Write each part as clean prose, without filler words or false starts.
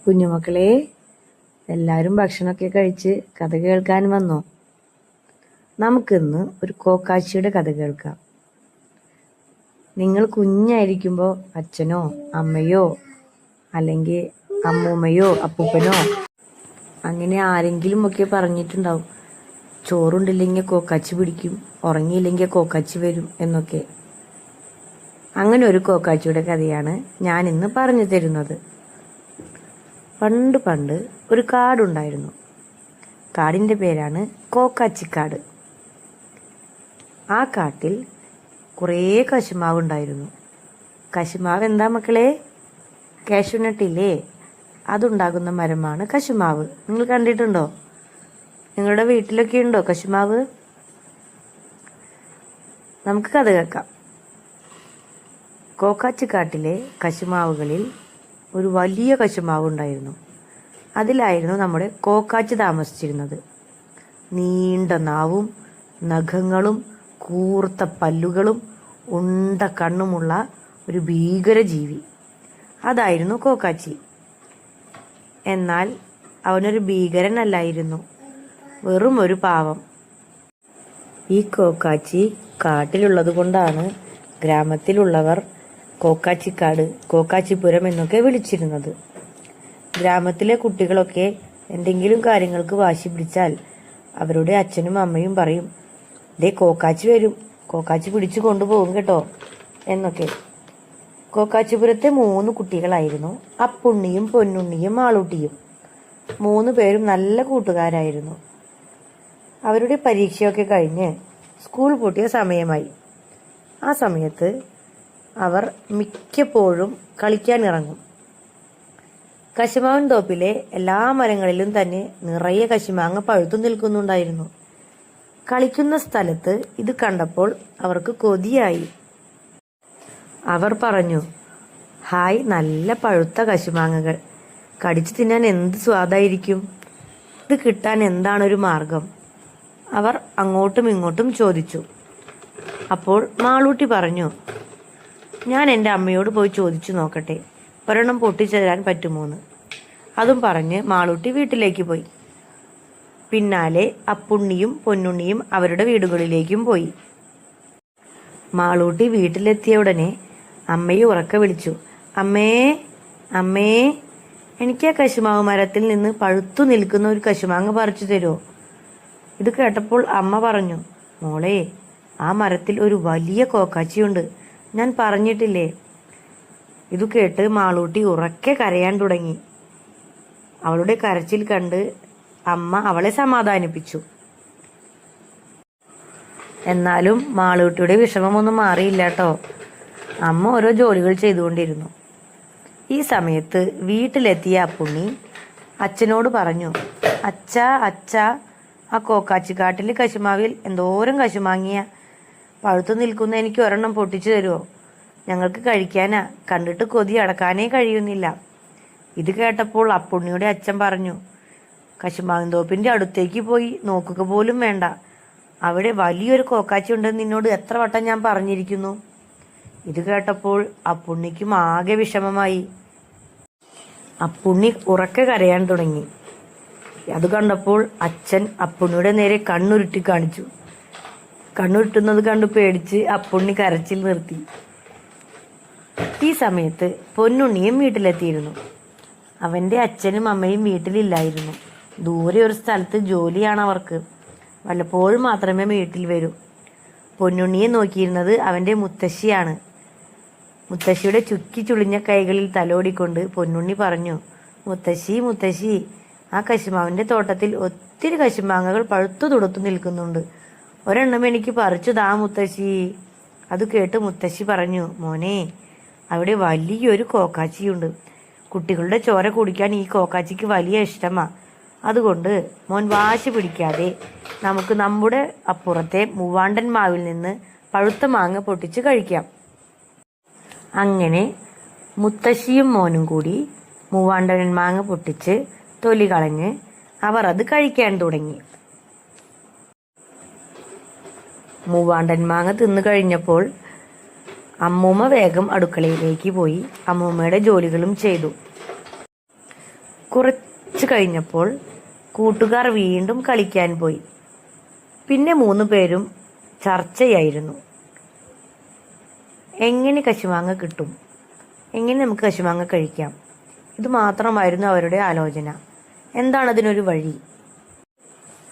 കുഞ്ഞുമക്കളെ, എല്ലാവരും ഭക്ഷണമൊക്കെ കഴിച്ച് കഥ കേൾക്കാൻ വന്നോ? നമുക്കിന്ന് ഒരു കോക്കാച്ചിയുടെ കഥ കേൾക്കാം. നിങ്ങൾ കുഞ്ഞായിരിക്കുമ്പോൾ അച്ഛനോ അമ്മയോ അല്ലെങ്കിൽ അമ്മൂമ്മയോ അപ്പൂപ്പനോ അങ്ങനെ ആരെങ്കിലും ഒക്കെ പറഞ്ഞിട്ടുണ്ടാവും, ചോറുണ്ടില്ലെങ്കിൽ കോക്കാച്ചി പിടിക്കും, ഉറങ്ങിയില്ലെങ്കിൽ കോക്കാച്ചി വരും എന്നൊക്കെ. അങ്ങനെ ഒരു കോക്കാച്ചിയുടെ കഥയാണ് ഞാൻ ഇന്ന് പറഞ്ഞു തരുന്നത്. പണ്ട് പണ്ട് ഒരു കാടുണ്ടായിരുന്നു. കാടിൻ്റെ പേരാണ് കോക്കാച്ചിക്കാട്. ആ കാട്ടിൽ കുറേ കശുമാവ് ഉണ്ടായിരുന്നു. കശുമാവ് എന്താ മക്കളെ? കാഷ്യൂനട്ടില്ലേ, അതുണ്ടാകുന്ന മരമാണ് കശുമാവ്. നിങ്ങൾ കണ്ടിട്ടുണ്ടോ? നിങ്ങളുടെ വീട്ടിലൊക്കെ ഉണ്ടോ കശുമാവ്? നമുക്ക് കഥ കേൾക്കാം. കോക്കാച്ചിക്കാട്ടിലെ കശുമാവുകളിൽ ഒരു വലിയ കശുമാവ് ഉണ്ടായിരുന്നു. അതിലായിരുന്നു നമ്മുടെ കോക്കാച്ചി താമസിച്ചിരുന്നത്. നീണ്ട നാവും നഖങ്ങളും കൂർത്ത പല്ലുകളും ഉണ്ട കണ്ണുമുള്ള ഒരു ഭീകര ജീവി. അതായിരുന്നു കോക്കാച്ചി. എന്നാൽ അവനൊരു ഭീകരനല്ലായിരുന്നു, വെറും ഒരു പാവം. ഈ കോക്കാച്ചി കാട്ടിലുള്ളത് കൊണ്ടാണ് ഗ്രാമത്തിലുള്ളവർ കോക്കാച്ചിക്കാട്, കോക്കാച്ചിപുരം എന്നൊക്കെ വിളിച്ചിരുന്നത്. ഗ്രാമത്തിലെ കുട്ടികളൊക്കെ എന്തെങ്കിലും കാര്യങ്ങൾക്ക് വാശി പിടിച്ചാൽ അവരുടെ അച്ഛനും അമ്മയും പറയും, ദേ കോക്കാച്ചി വരും, കോക്കാച്ചി പിടിച്ചു കൊണ്ടുപോകും കേട്ടോ എന്നൊക്കെ. കോക്കാച്ചിപുരത്തെ 3 കുട്ടികളായിരുന്നു അപ്പുണ്ണിയും പൊന്നുണ്ണിയും മാളൂട്ടിയും. 3 പേരും നല്ല കൂട്ടുകാരായിരുന്നു. അവരുടെ പരീക്ഷയൊക്കെ കഴിഞ്ഞ് സ്കൂൾ പൂട്ടിയ സമയമായി. ആ സമയത്ത് അവർ മിക്കപ്പോഴും കളിക്കാൻ ഇറങ്ങും. കശുമാവൻ തോപ്പിലെ എല്ലാ മരങ്ങളിലും തന്നെ നിറയെ കശുമാങ്ങ പഴുത്തു നിൽക്കുന്നുണ്ടായിരുന്നു. കളിക്കുന്ന സ്ഥലത്ത് ഇത് കണ്ടപ്പോൾ അവർക്ക് കൊതിയായി. അവർ പറഞ്ഞു, ഹായ്, നല്ല പഴുത്ത കശുമാങ്ങകൾ, കടിച്ചു തിന്നാൻ എന്ത് സ്വാദായിരിക്കും, ഇത് കിട്ടാൻ എന്താണൊരു മാർഗം? അവർ അങ്ങോട്ടും ഇങ്ങോട്ടും ചോദിച്ചു. അപ്പോൾ മാളൂട്ടി പറഞ്ഞു, ഞാൻ എൻ്റെ അമ്മയോട് പോയി ചോദിച്ചു നോക്കട്ടെ, ഒരെണ്ണം പൊട്ടിച്ചു തരാൻ പറ്റുമോന്ന്. അതും പറഞ്ഞ് മാളൂട്ടി വീട്ടിലേക്ക് പോയി. പിന്നാലെ അപ്പുണ്ണിയും പൊന്നുണ്ണിയും അവരുടെ വീടുകളിലേക്കും പോയി. മാളൂട്ടി വീട്ടിലെത്തിയ ഉടനെ അമ്മയെ ഉറക്കെ വിളിച്ചു, അമ്മേ അമ്മേ, എനിക്ക് ആ കശുമാവ് മരത്തിൽ നിന്ന് പഴുത്തു നിൽക്കുന്ന ഒരു കശുമാങ്ങ പറിച്ചു തരുമോ? ഇത് കേട്ടപ്പോൾ അമ്മ പറഞ്ഞു, മോളെ, ആ മരത്തിൽ ഒരു വലിയ കോക്കാച്ചിയുണ്ട്, ഞാൻ പറഞ്ഞിട്ടില്ലേ. ഇത് കേട്ട് മാളൂട്ടി ഉറക്കെ കരയാൻ തുടങ്ങി. അവളുടെ കരച്ചിൽ കണ്ട് അമ്മ അവളെ സമാധാനിപ്പിച്ചു. എന്നാലും മാളൂട്ടിയുടെ വിഷമമൊന്നും മാറിയില്ല കേട്ടോ. അമ്മ ഓരോ ജോലികൾ ചെയ്തുകൊണ്ടിരുന്നു. ഈ സമയത്ത് വീട്ടിലെത്തിയ അപ്പുണ്ണി അച്ഛനോട് പറഞ്ഞു, അച്ഛാ അച്ഛാ, ആ കോക്കാച്ചിക്കാട്ടിൽ കശുമാവിൽ എന്തോരം കശുമാങ്ങിയ പഴുത്തു നിൽക്കുന്ന, എനിക്ക് ഒരെണ്ണം പൊട്ടിച്ചു തരുമോ? ഞങ്ങൾക്ക് കഴിക്കാനാ, കണ്ടിട്ട് കൊതി അടക്കാനേ കഴിയുന്നില്ല. ഇത് കേട്ടപ്പോൾ അപ്പുണ്ണിയുടെ അച്ഛൻ പറഞ്ഞു, കശുമാവിൻ തോപ്പിൻ്റെ അടുത്തേക്ക് പോയി നോക്കുക പോലും വേണ്ട, അവിടെ വലിയൊരു കോക്കാച്ചി ഉണ്ടെന്ന് നിന്നോട് എത്ര വട്ടം ഞാൻ പറഞ്ഞിരിക്കുന്നു. ഇത് കേട്ടപ്പോൾ അപ്പുണ്ണിക്കും ആകെ വിഷമമായി. അപ്പുണ്ണി ഉറക്കെ കരയാൻ തുടങ്ങി. അത് കണ്ടപ്പോൾ അച്ഛൻ അപ്പുണ്ണിയുടെ നേരെ കണ്ണുരുട്ടി കാണിച്ചു. കണ്ണുരുട്ടുന്നത് കണ്ടു പേടിച്ച് അപ്പുണ്ണി കരച്ചിൽ നിർത്തി. ഈ സമയത്ത് പൊന്നുണ്ണിയും വീട്ടിലെത്തിയിരുന്നു. അവൻ്റെ അച്ഛനും അമ്മയും വീട്ടിലില്ലായിരുന്നു. ദൂരെ ഒരു സ്ഥലത്ത് ജോലിയാണ് അവർക്ക്. വല്ലപ്പോഴും മാത്രമേ വീട്ടിൽ വരൂ. പൊന്നുണ്ണിയെ നോക്കിയിരുന്നത് അവൻ്റെ മുത്തശ്ശിയാണ്. മുത്തശ്ശിയുടെ ചുക്കി ചുളിഞ്ഞ കൈകളിൽ തലോടിക്കൊണ്ട് പൊന്നുണ്ണി പറഞ്ഞു, മുത്തശ്ശി മുത്തശ്ശി, ആ കശുമാവിൻ്റെ തോട്ടത്തിൽ ഒത്തിരി കശുമാങ്ങകൾ പഴുത്തു തുടുത്തു നിൽക്കുന്നുണ്ട്, ഒരെണ്ണം എനിക്ക് പറിച്ചു താ മുത്തശ്ശി. അത് കേട്ട് മുത്തശ്ശി പറഞ്ഞു, മോനെ, അവിടെ വലിയൊരു കോക്കാച്ചിയുണ്ട്. കുട്ടികളുടെ ചോര കുടിക്കാൻ ഈ കോക്കാച്ചിക്ക് വലിയ ഇഷ്ടമാ. അതുകൊണ്ട് മോൻ വാശി പിടിക്കാതെ നമുക്ക് നമ്മുടെ അപ്പുറത്തെ മൂവാണ്ടൻ മാവിൽ നിന്ന് പഴുത്ത മാങ്ങ പൊട്ടിച്ച് കഴിക്കാം. അങ്ങനെ മുത്തശ്ശിയും മോനും കൂടി മൂവാണ്ടൻ മാങ്ങ പൊട്ടിച്ച് തൊലി കളഞ്ഞ് അവർ അത് കഴിക്കാൻ തുടങ്ങി. മൂവാണ്ടൻ മാങ്ങ തിന്നു കഴിഞ്ഞപ്പോൾ അമ്മൂമ്മ വേഗം അടുക്കളയിലേക്ക് പോയി അമ്മൂമ്മയുടെ ജോലികളും ചെയ്തു. കുറച്ച് കഴിഞ്ഞപ്പോൾ കൂട്ടുകാർ വീണ്ടും കളിക്കാൻ പോയി. പിന്നെ 3 പേരും ചർച്ചയായിരുന്നു. എങ്ങനെ കശുമാങ്ങ കിട്ടും, എങ്ങനെ നമുക്ക് കശുമാങ്ങ കഴിക്കാം, ഇത് മാത്രമായിരുന്നു അവരുടെ ആലോചന. എന്താണ് അതിനൊരു വഴി?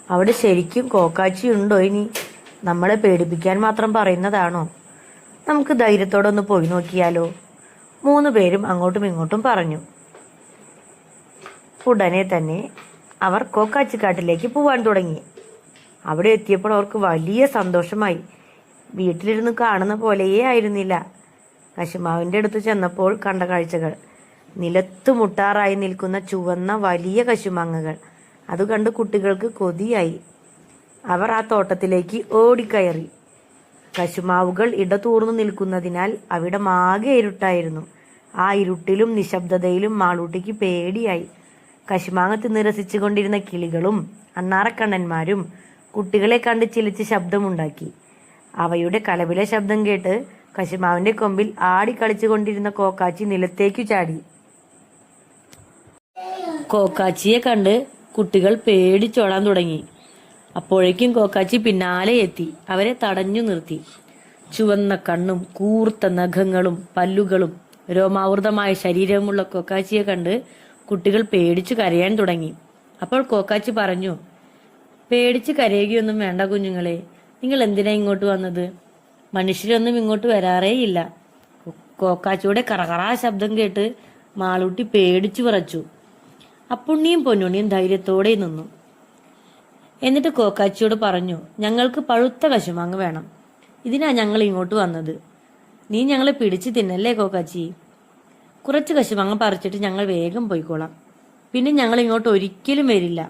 അവിടെ ശരിക്കും കോക്കാച്ചി ഉണ്ടോ? ഇനി നമ്മളെ പേടിപ്പിക്കാൻ മാത്രം പറയുന്നതാണോ? നമുക്ക് ധൈര്യത്തോടെ ഒന്ന് പോയി നോക്കിയാലോ? 3 പേരും അങ്ങോട്ടും ഇങ്ങോട്ടും പറഞ്ഞു. ഉടനെ തന്നെ അവർ കോക്കാച്ചിക്കാട്ടിലേക്ക് പോവാൻ തുടങ്ങി. അവിടെ എത്തിയപ്പോൾ അവർക്ക് വലിയ സന്തോഷമായി. വീട്ടിലിരുന്ന് കാണുന്ന പോലെയേ ആയിരുന്നില്ല. കശുമാവിൻ്റെ അടുത്ത് ചെന്നപ്പോൾ കണ്ട കാഴ്ചകൾ: നിലത്ത് മുട്ടാറായി നിൽക്കുന്ന ചുവന്ന വലിയ കശുമാങ്ങകൾ. അത് കണ്ട് കുട്ടികൾക്ക് കൊതിയായി. അവർ ആ തോട്ടത്തിലേക്ക് ഓടിക്കയറി. കശുമാവുകൾ ഇടതൂർന്നു നിൽക്കുന്നതിനാൽ അവിടെ ആകെ ഇരുട്ടായിരുന്നു. ആ ഇരുട്ടിലും നിശബ്ദതയിലും മാളൂട്ടിക്ക് പേടിയായി. കശുമാങ്ങ തിന്ന് രസിച്ചുകൊണ്ടിരുന്ന കിളികളും അണ്ണാറക്കണ്ണന്മാരും കുട്ടികളെ കണ്ട് ചിലിച്ച് ശബ്ദമുണ്ടാക്കി. അവയുടെ കലപില ശബ്ദം കേട്ട് കശുമാവിന്റെ കൊമ്പിൽ ആടി കളിച്ചുകൊണ്ടിരുന്ന കോക്കാച്ചി നിലത്തേക്കു ചാടി. കോക്കാച്ചിയെ കണ്ട് കുട്ടികൾ പേടിച്ചോടാൻ തുടങ്ങി. അപ്പോഴേക്കും കോക്കാച്ചി പിന്നാലെ എത്തി അവരെ തടഞ്ഞു നിർത്തി. ചുവന്ന കണ്ണും കൂർത്ത നഖങ്ങളും പല്ലുകളും രോമാവൃതമായ ശരീരവുമുള്ള കോക്കാച്ചിയെ കണ്ട് കുട്ടികൾ പേടിച്ചു കരയാൻ തുടങ്ങി. അപ്പോൾ കോക്കാച്ചി പറഞ്ഞു: പേടിച്ച് കരയുകയൊന്നും വേണ്ട കുഞ്ഞുങ്ങളെ, നിങ്ങൾ എന്തിനാ ഇങ്ങോട്ട് വന്നത്? മനുഷ്യരൊന്നും ഇങ്ങോട്ട് വരാറേയില്ല. കോക്കാച്ചിയുടെ കറകറാ ശബ്ദം കേട്ട് മാളൂട്ടി പേടിച്ചു വിറച്ചു. അപ്പുണ്ണിയും പൊന്നുണ്ണിയും ധൈര്യത്തോടെ നിന്നു. എന്നിട്ട് കോക്കാച്ചിയോട് പറഞ്ഞു: ഞങ്ങൾക്ക് പഴുത്ത കശുമാങ്ങ വേണം. ഇതിനാ ഞങ്ങൾ ഇങ്ങോട്ട് വന്നത്. നീ ഞങ്ങളെ പിടിച്ചു തിന്നല്ലേ കോക്കാച്ചി? കുറച്ച് കശുമാങ്ങ പറിച്ചിട്ട് ഞങ്ങൾ വേഗം പോയിക്കോളാം. പിന്നെ ഞങ്ങൾ ഇങ്ങോട്ട് ഒരിക്കലും വരില്ല.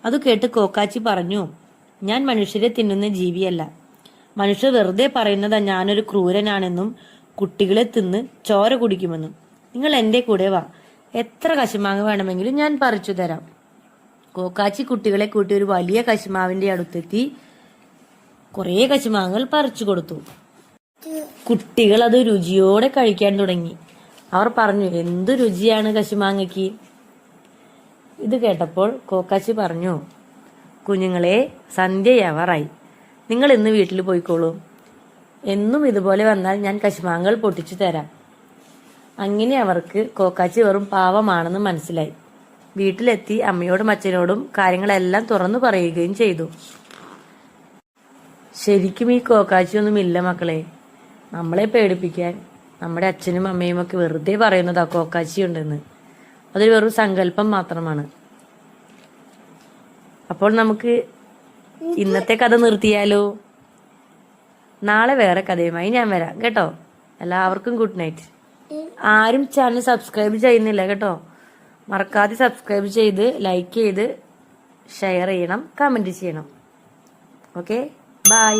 അത് കേട്ട് കോക്കാച്ചി പറഞ്ഞു: ഞാൻ മനുഷ്യരെ തിന്നുന്ന ജീവിയല്ല. മനുഷ്യർ വെറുതെ പറയുന്നതാ ഞാനൊരു ക്രൂരനാണെന്നും കുട്ടികളെ തിന്ന് ചോര കുടിക്കുമെന്നും. നിങ്ങൾ എൻ്റെ കൂടെ വാ, എത്ര കശുമാങ്ങ വേണമെങ്കിലും ഞാൻ പറിച്ചു തരാം. കോക്കാച്ചി കുട്ടികളെ കൂട്ടി ഒരു വലിയ കശുമാവിന്റെ അടുത്തെത്തി കുറേ കശുമാങ്ങകൾ പറിച്ചു കൊടുത്തു. കുട്ടികൾ അത് രുചിയോടെ കഴിക്കാൻ തുടങ്ങി. അവർ പറഞ്ഞു: എന്തു രുചിയാണ് കശുമാങ്ങയ്ക്ക്. ഇത് കേട്ടപ്പോൾ കോക്കാച്ചി പറഞ്ഞു: കുഞ്ഞുങ്ങളെ, സന്ധ്യയാവാറായി. നിങ്ങൾ ഇന്ന് വീട്ടിൽ പോയിക്കോളൂ. എന്നും ഇതുപോലെ വന്നാൽ ഞാൻ കശുമാങ്ങകൾ പൊട്ടിച്ചു തരാം. അങ്ങനെ അവർക്ക് കോക്കാച്ചി വെറും പാവമാണെന്ന് മനസ്സിലായി. വീട്ടിലെത്തി അമ്മയോടും അച്ഛനോടും കാര്യങ്ങളെല്ലാം തുറന്നു പറയുകയും ചെയ്തു. ശരിക്കും ഈ കോക്കാച്ചിയൊന്നും ഇല്ല മക്കളെ. നമ്മളെ പേടിപ്പിക്കാൻ നമ്മുടെ അച്ഛനും അമ്മയും ഒക്കെ വെറുതെ പറയുന്നതാ കോക്കാച്ചി ഉണ്ടെന്ന്. അതൊരു വെറും സങ്കല്പം മാത്രമാണ്. അപ്പോൾ നമുക്ക് ഇന്നത്തെ കഥ നിർത്തിയാലോ? നാളെ വേറെ കഥയുമായി ഞാൻ വരാം കേട്ടോ. എല്ലാവർക്കും ഗുഡ് നൈറ്റ്. ആരും ചാനൽ സബ്സ്ക്രൈബ് ചെയ്യുന്നില്ല കേട്ടോ. മറക്കാതെ സബ്സ്ക്രൈബ് ചെയ്ത് ലൈക്ക് ചെയ്ത് ഷെയർ ചെയ്യണം, കമന്റ് ചെയ്യണം. Okay, by.